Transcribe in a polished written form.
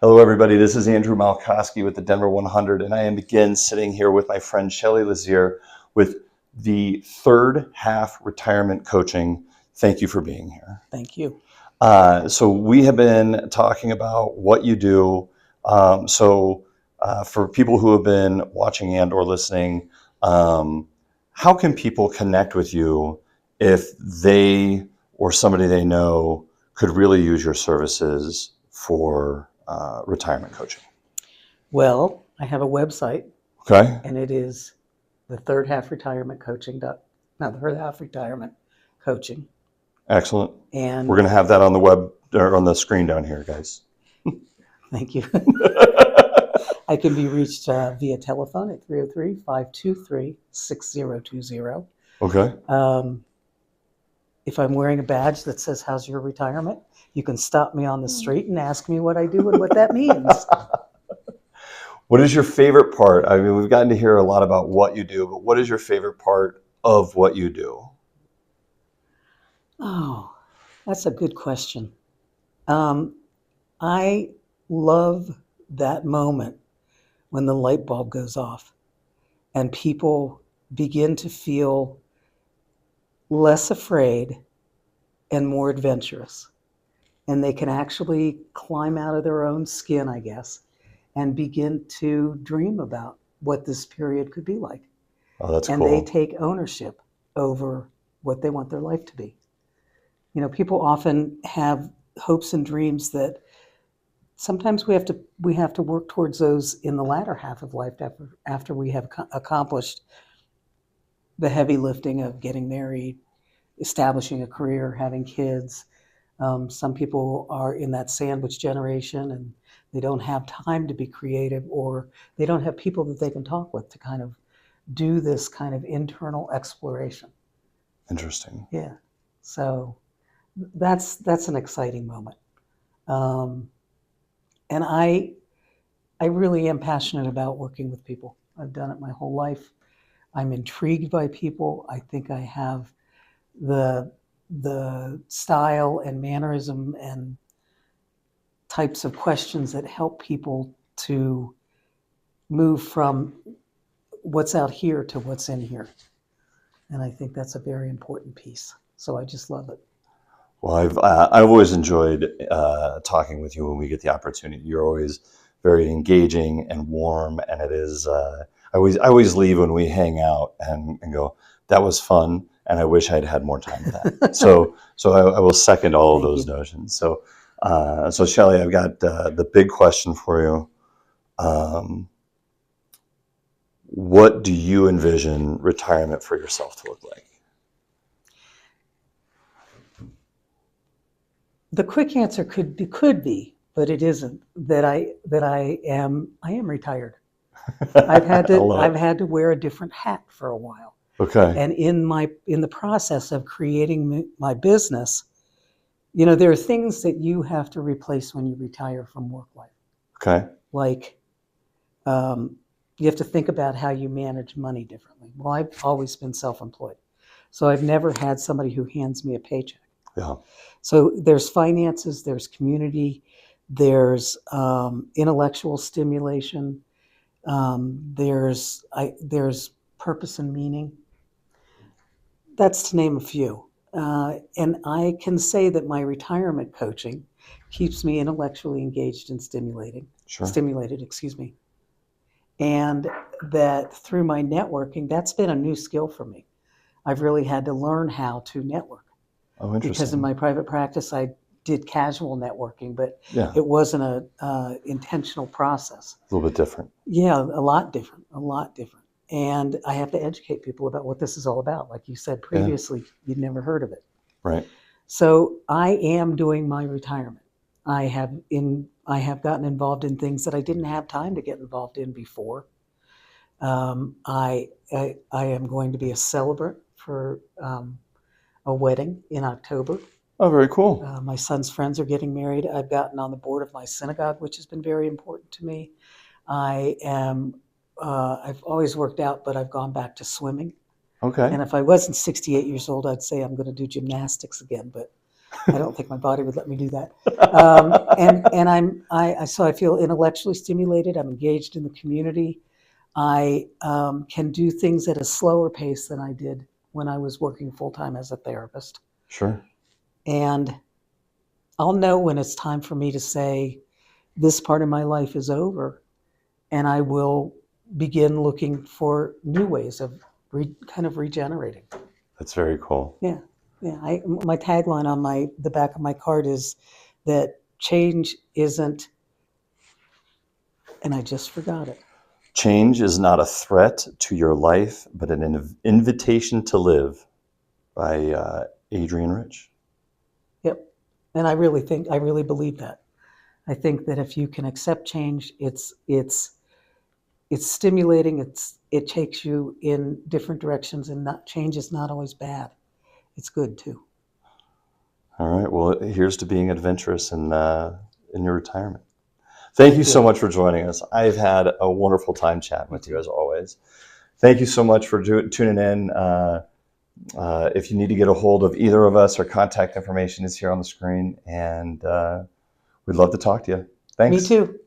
Hello, everybody. This is Andrew Malkoski with the Denver 100, and I am again sitting here with my friend Shelley Lazear with the third half retirement coaching. Thank you for being here. Thank you. So we have been talking about what you do. For people who have been watching and or listening, how can people connect with you if they or somebody they know could really use your services for retirement coaching? Well, I have a website, Okay, and it is the third half retirement coaching. The third half retirement coaching. excellent. And We're going to have that on the web or on the screen down here, guys. thank you. I can be reached via telephone at 303-523-6020. Okay. If I'm wearing a badge that says, "How's your retirement?" you can stop me on the street and ask me what I do and what that means. What is your favorite part? I mean, we've gotten to hear a lot about what you do, but what is your favorite part of what you do? Oh, that's a good question. I love that moment when the light bulb goes off and people begin to feel less afraid and more adventurous. And they can actually climb out of their own skin, I guess, and begin to dream about what this period could be like. Oh, that's And cool. they take ownership over what they want their life to be. You know, people often have hopes and dreams that sometimes we have to work towards those in the latter half of life after we have accomplished the heavy lifting of getting married, establishing a career, having kids. Some people are in that sandwich generation and they don't have time to be creative, or they don't have people that they can talk with to kind of do this kind of internal exploration. Interesting. Yeah. So that's an exciting moment. And I really am passionate about working with people. I've done it my whole life. I'm intrigued by people. I think I have the style and mannerism and types of questions that help people to move from what's out here to what's in here. And I think that's a very important piece. So I just love it. Well, I've always enjoyed talking with you when we get the opportunity. You're always very engaging and warm, and it is. I always leave when we hang out and go, that was fun, and I wish I'd had more time with that. so I will second all of those notions. So Shelley, I've got the big question for you. What do you envision retirement for yourself to look like? The quick answer could be, but it isn't, that I am retired. I've had to wear a different hat for a while. Okay. And in the process of creating my business, you know, there are things that you have to replace when you retire from work life. Okay. Like you have to think about how you manage money differently. Well, I've always been self-employed, so I've never had somebody who hands me a paycheck. Yeah. So there's finances, there's community, there's intellectual stimulation, there's purpose and meaning. That's to name a few. And I can say that my retirement coaching keeps me intellectually engaged and stimulated, and that through my networking, that's been a new skill for me. I've really had to learn how to network. Oh, interesting. Because in my private practice, I did casual networking, but yeah, it wasn't a intentional process. A little bit different. Yeah, a lot different. And I have to educate people about what this is all about. Like you said previously, you'd never heard of it. Right. So I am doing my retirement. I have gotten involved in things that I didn't have time to get involved in before. I am going to be a celebrant for a wedding in October. Oh, very cool. My son's friends are getting married. I've gotten on the board of my synagogue, which has been very important to me. I've always worked out, but I've gone back to swimming. Okay. And if I wasn't 68 years old, I'd say I'm going to do gymnastics again. But I don't think my body would let me do that. And so I feel intellectually stimulated. I'm engaged in the community. I can do things at a slower pace than I did when I was working full time as a therapist. Sure. And I'll know when it's time for me to say, this part of my life is over, and I will begin looking for new ways of kind of regenerating. That's very cool. Yeah, yeah. My tagline on the back of my card is that change isn't, and I just forgot it. Change is not a threat to your life, but an invitation to live, by Adrienne Rich. Yep. And I really believe that. I think that if you can accept change, it's stimulating. It takes you in different directions, and change is not always bad. It's good too. All right. Well, here's to being adventurous in your retirement. Thank you so much for joining us. I've had a wonderful time chatting with you as always. Thank you so much for tuning in. If you need to get a hold of either of us, our contact information is here on the screen, and we'd love to talk to you. Thanks. Me too.